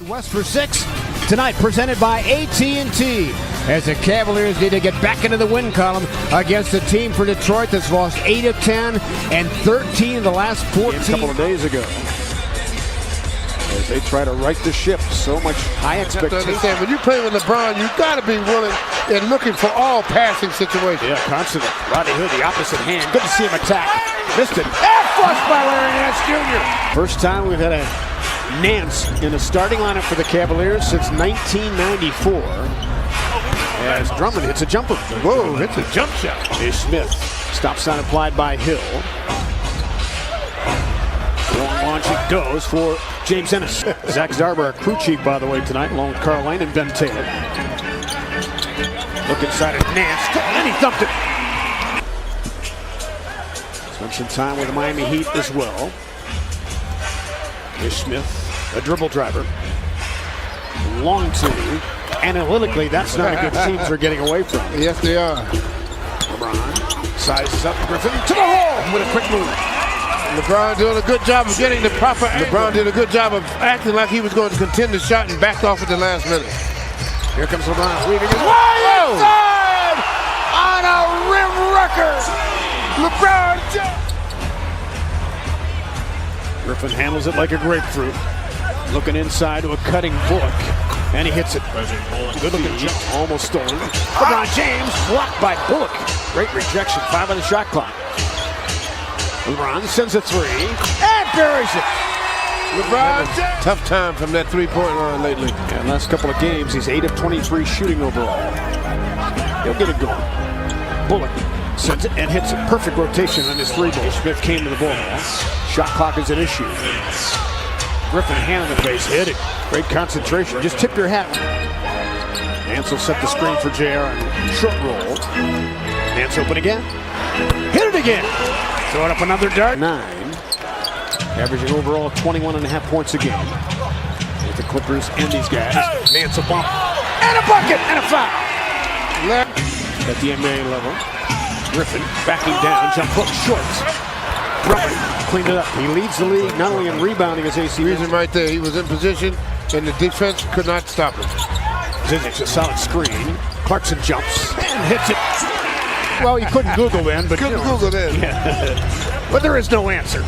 West for 6 tonight, presented by AT&T, as the Cavaliers need to get back into the win column against a team for Detroit that's lost 8 of 10 and 13 of the last 14. A couple of days ago, as they try to right the ship. So much high expectation. When you play with LeBron, you got to be willing and looking for all passing situations. Yeah, constantly. Rodney Hood, the opposite hand. Good to see him attack. Missed it. And flushed by Larry Nance Jr. First time we've had a Nance in the starting lineup for the Cavaliers since 1994. As Drummond hits a jumper. Whoa, hits a jump shot. Ish Smith. Stop sign applied by Hill. Long launch it goes for James Ennis. Zach Zarber, a crew chief, by the way, tonight, along with Carl Lane and Ben Taylor. Look inside at Nance, and he thumped it. Spent some time with the Miami Heat as well. Ish Smith, a dribble driver. Long two. Analytically, that's not a good team they're getting away from. Yes, they are. LeBron sizes up Griffin to the hole with a quick move. LeBron doing a good job of getting the proper angle. LeBron did a good job of acting like he was going to contend the shot and backed off at the last minute. Here comes LeBron weaving his way inside on a rim wrecker. LeBron James. Griffin handles it like a grapefruit. Looking inside to a cutting Bullock. And he hits it. Good looking jump. Almost stolen. LeBron James blocked by Bullock. Great rejection. 5 on the shot clock. LeBron sends a 3 and buries it. LeBron James. Tough time from that three-point line lately. Yeah, last couple of games, he's 8 of 23 shooting overall. He'll get it going. Bullock sends it and hits it. Perfect rotation on his 3-ball. Smith came to the ball. Shot clock is an issue. Griffin, hand in the face, hit it. Great concentration. Just tip your hat. Nance will set the screen for JR and short roll. Nance open again. Hit it again. Throwing up another dart. 9. Averaging overall 21.5 points a game. With the Clippers and these guys. Nance a bump. And a bucket. And a foul. At the NBA level. Griffin backing down. Jump hook short. Drummond cleaned it up. He leads the league not only in rebounding as AC. Reason right there. He was in position and the defense could not stop him. Zizic, a solid screen. Clarkson jumps and hits it. Well, you couldn't Google then, but couldn't Google then. Yeah. But there is no answer.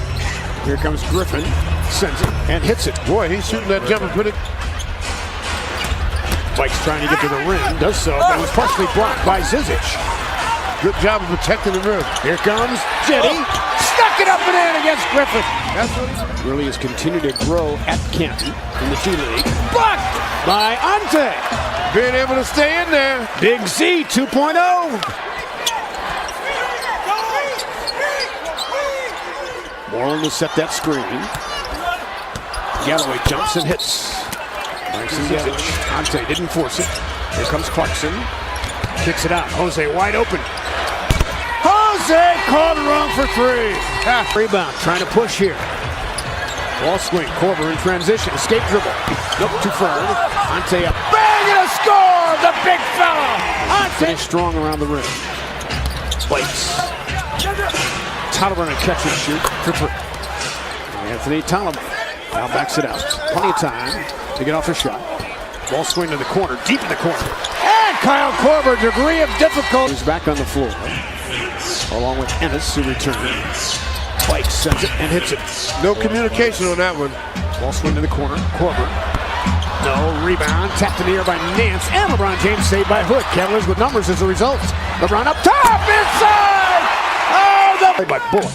Here comes Griffin, sends it and hits it. Boy, he's shooting that jumper pretty. Mike's trying to get to the rim, does so, but was partially blocked by Zizic. Good job of protecting the rim. Here comes Jetty, stuck it up and in against Griffin. That's what he really has continued to grow at Canton in the G League. Blocked by Ante. Being able to stay in there. Big Z 2.0. Moreland will set that screen. Galloway jumps and hits. Ante didn't force it. Here comes Clarkson. Kicks it out. Jose wide open. Jose called wrong for 3. Rebound. Trying to push here. Ball swing. Korver in transition. Escape dribble. Nope, too far. Ante up. Bang and a score! The big fella. Ante strong around the rim. Bites. Tolliver and catch and shoot for 3. Anthony Tolliver now backs it out. Plenty of time to get off a shot. Ball swing to the corner, deep in the corner. And Kyle Korver, degree of difficulty. He's back on the floor, along with Ennis, who returns. Spike sends it and hits it. No communication on that one. Ball swing to the corner. Korver. No rebound. Tapped in the air by Nance. And LeBron James saved by Hood. Cavaliers with numbers as a result. LeBron up top, inside! Played by Bullock.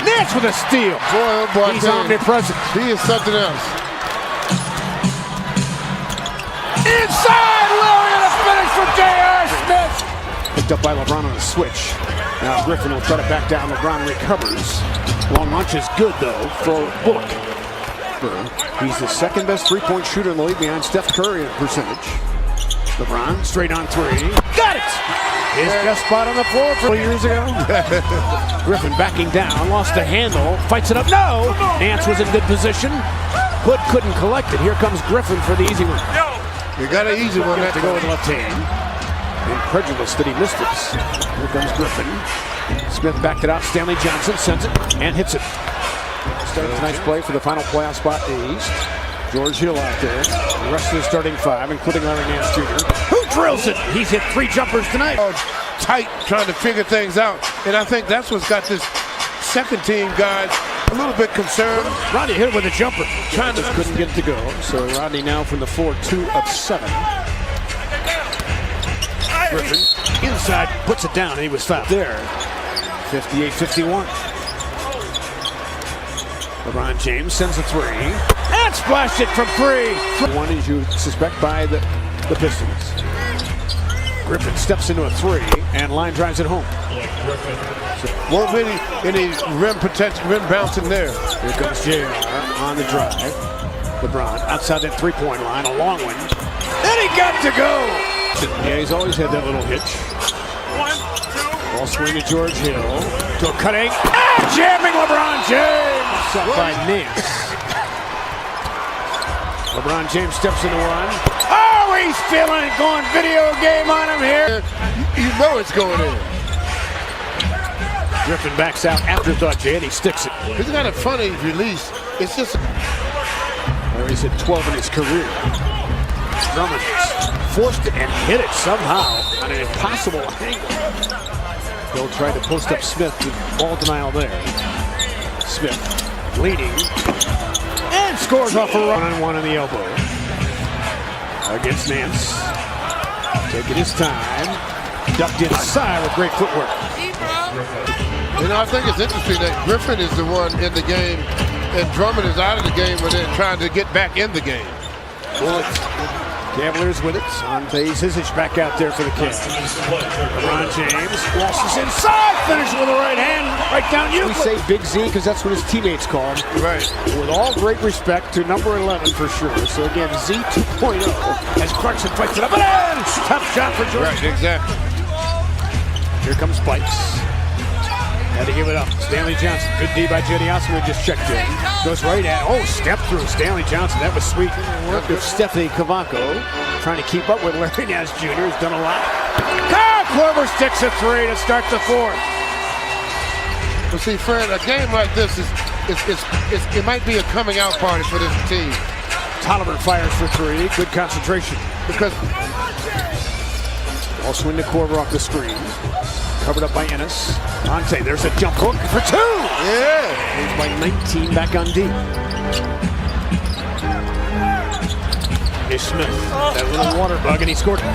Nance with a steal. Boy, oh boy, he's omnipresent. He is something else. Inside, Larry, and a finish for J.R. Smith. Picked up by LeBron on a switch. Now Griffin will try to back down. LeBron recovers. Long launch is good, though, for Bullock. He's the second best three-point shooter in the league behind Steph Curry in percentage. LeBron straight on 3. Got it! His best spot on the floor 4 years ago. Griffin backing down, lost the handle, fights it up. No! Nance was in good position. Hood couldn't collect it. Here comes Griffin for the easy one. You got an easy one to go with left hand. Incredulous that he missed it. Here comes Griffin. Smith backed it out. Stanley Johnson sends it and hits it. Starting tonight's play for the final playoff spot in the East. George Hill out there. The rest of the starting five, including Larry Nance Jr. Who drills it? He's hit 3 jumpers tonight. Tight, trying to figure things out. And I think that's what's got this second team guys a little bit concerned. Rodney hit it with a jumper. Just couldn't get it to go. So Rodney now from the floor, 2 of 7. Griffin inside puts it down, and he was fouled there. 58-51. LeBron James sends a 3 and splashed it from 3. One, as you suspect, by the Pistons. Griffin steps into a 3 and line drives it home. Won't be any rim protection, rim bouncing there. Here comes JR on the drive. LeBron outside that 3-point line, a long one. And he got to go. Yeah, he's always had that little hitch. Ball swing to George Hill. To a cutting. And jamming LeBron James. Up by Nance. LeBron James steps into one. Oh, he's feeling it. Going video game on him here. You know it's going in. Griffin backs out. Afterthought, Jay, and he sticks it. He's got a funny release. It's just... Larry's hit 12 in his career. Drummond forced it and hit it somehow on an impossible angle. They'll try to post up Smith with ball denial there. Smith leading and scores off a run-on-one on the elbow against Nance. Taking his time, ducked inside with great footwork. You know, I think it's interesting that Griffin is the one in the game and Drummond is out of the game when they're trying to get back in the game. Cavaliers with it. Ante Zizic back out there for the Cavs. LeBron James crosses inside, finishes with a right hand, right down you. We say Big Z because that's what his teammates call him. Right. With all great respect to number 11 for sure. So again, Z 2.0 as Clarkson fights it up and in. Tough shot for Jordan. Right, exactly. Here comes Spikes. Had to give it up. Stanley Johnson. Good D by Jenny Osman, just checked in. Goes right at, step through Stanley Johnson. That was sweet. Work with Stephanie Cavacco. Trying to keep up with Larry Nance Jr. Has done a lot. Kyle Korver sticks a 3 to start the 4th. Well, see, Fred, a game like this it might be a coming out party for this team. Tolliver fires for 3. Good concentration. Because ball swing to Korver off the screen. Covered up by Ennis. Ante, there's a jump hook for 2. Yeah. He's by 19 back on D. Here's Smith. That little water bug, and he scored it.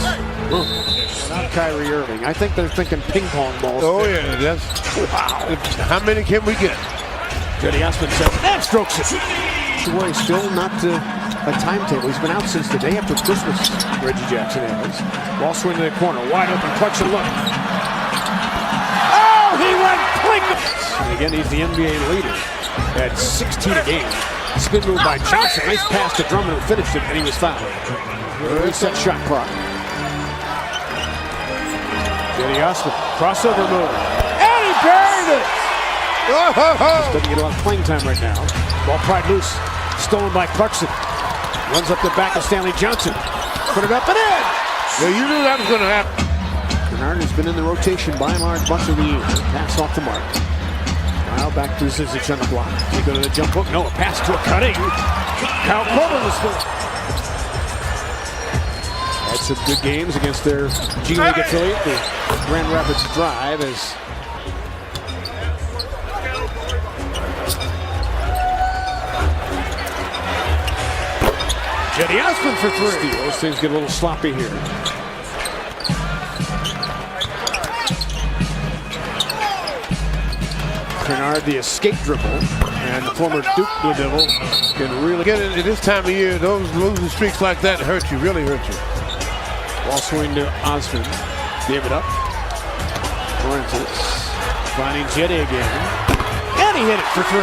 Not Kyrie Irving. I think they're thinking ping pong balls. Oh, yeah. That's, wow. How many can we get? Jenny Osman says, and strokes it. Boy, still not a timetable. He's been out since the day after Christmas, Reggie Jackson is. Ball swing to the corner. Wide open. Clarkson look. He went blink. And again, he's the NBA leader at 16 a game. Spin move by Johnson. Nice pass to Drummond who finished it, and he was fouled. Reset shot clock. Jenny Osman, crossover move. And he buried it! Doesn't get a lot of playing time right now. Ball pried loose. Stolen by Clarkson. Runs up the back of Stanley Johnson. Put it up and in! Yeah, you knew that was going to happen. Bernard has been in the rotation by and large much of the year. Pass off the mark. Now back to Zizic on the block. They go to the jump hook. No, a pass to a cutting. Kyle Korver was still. Had some good games against their G League affiliate, the Grand Rapids Drive, as Jenny Osman for 3. Those things get a little sloppy here. Bernard, the escape dribble, and the former Duke Blue Devil can really get it at this time of year. Those losing streaks like that hurt you, really hurt you. Ball swing to Osman. Gave it up. Francis finding Jetty again. And he hit it for 3.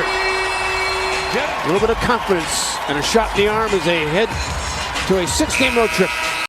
A little bit of confidence and a shot in the arm as they head to a 6-game road trip.